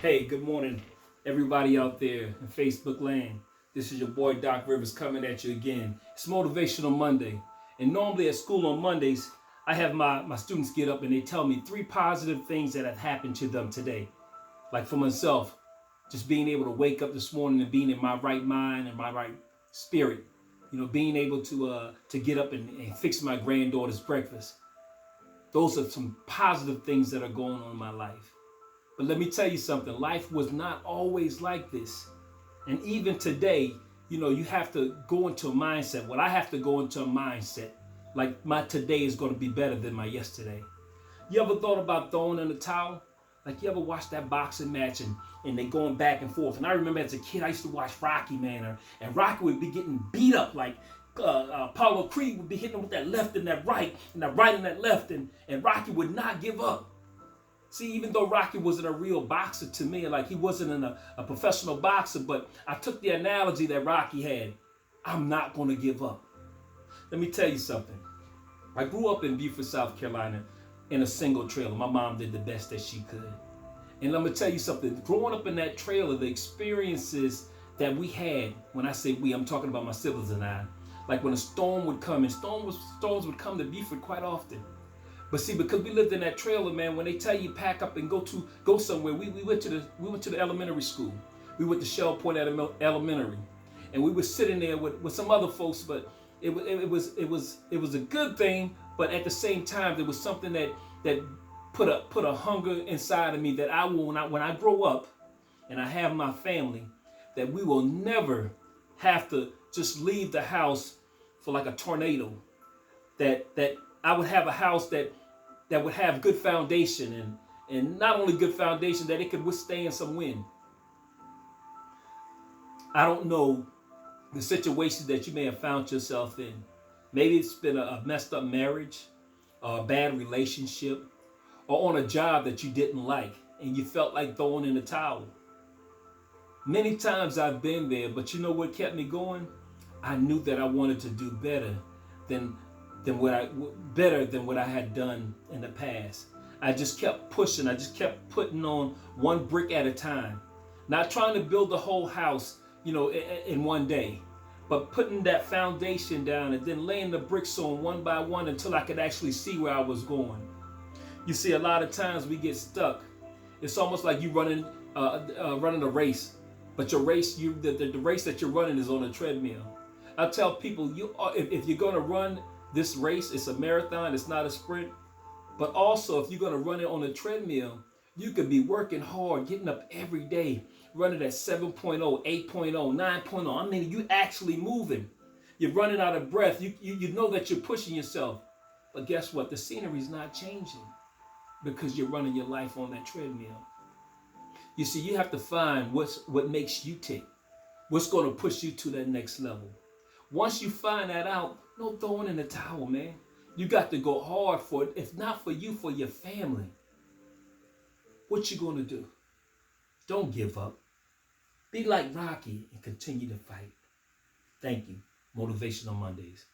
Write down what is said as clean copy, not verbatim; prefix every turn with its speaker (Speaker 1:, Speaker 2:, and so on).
Speaker 1: Hey, good morning, everybody out there in Facebook land. This is your boy Doc Rivers coming at you again. It's Motivational Monday. And normally at school on Mondays, I have my students get up and they tell me three positive things that have happened to them today. Like for myself, just being able to wake up this morning and being in my right mind and my right spirit. Being able to get up and fix my granddaughter's breakfast. Those are some positive things that are going on in my life. But let me tell you something, life was not always like this. And even today, you have to go into a mindset. Well, I have to go into a mindset like my today is going to be better than my yesterday. You ever thought about throwing in the towel? Like you ever watched that boxing match and they going back and forth? And I remember as a kid, I used to watch Rocky, man, and Rocky would be getting beat up like Apollo Creed would be hitting him with that left and that right, and that right and that left, and Rocky would not give up. See, even though Rocky wasn't a real boxer to me, like he wasn't a professional boxer, but I took the analogy that Rocky had. I'm not going to give up. Let me tell you something. I grew up in Beaufort, South Carolina in a single trailer. My mom did the best that she could. And I'm going to tell you something. Growing up in that trailer, the experiences that we had, when I say we, I'm talking about my siblings and I, like when a storm would come, and storms would come to Beaufort quite often. But see, because we lived in that trailer, man, when they tell you pack up and go somewhere, we went to the elementary school. We went to Shell Point Elementary, and we were sitting there with some other folks. But it was a good thing. But at the same time, there was something that put a hunger inside of me that I will not, when I grow up and I have my family, that we will never have to just leave the house for like a tornado. That I would have a house that would have good foundation, and not only good foundation, that it could withstand some wind. I don't know the situation that you may have found yourself in. Maybe it's been a messed up marriage, or a bad relationship, or on a job that you didn't like and you felt like throwing in the towel. Many times I've been there, but you know what kept me going? I knew that I wanted to do than than what I better than what I had done in the past. I just kept pushing. I just kept putting on one brick at a time, not trying to build the whole house, in one day, but putting that foundation down and then laying the bricks on one by one until I could actually see where I was going. You see, a lot of times we get stuck. It's almost like you running a race, but your race, the race that you're running is on a treadmill. I tell people, if you're going to run this race, it's a marathon, it's not a sprint. But also, if you're going to run it on a treadmill, you could be working hard, getting up every day, running at 7.0, 8.0, 9.0. I mean, you actually moving. You're running out of breath. You know that you're pushing yourself. But guess what? The scenery's not changing because you're running your life on that treadmill. You see, you have to find what makes you tick, what's going to push you to that next level. Once you find that out, no throwing in the towel, man. You got to go hard for it. If not for you, for your family. What you going to do? Don't give up. Be like Rocky and continue to fight. Thank you. Motivational Mondays.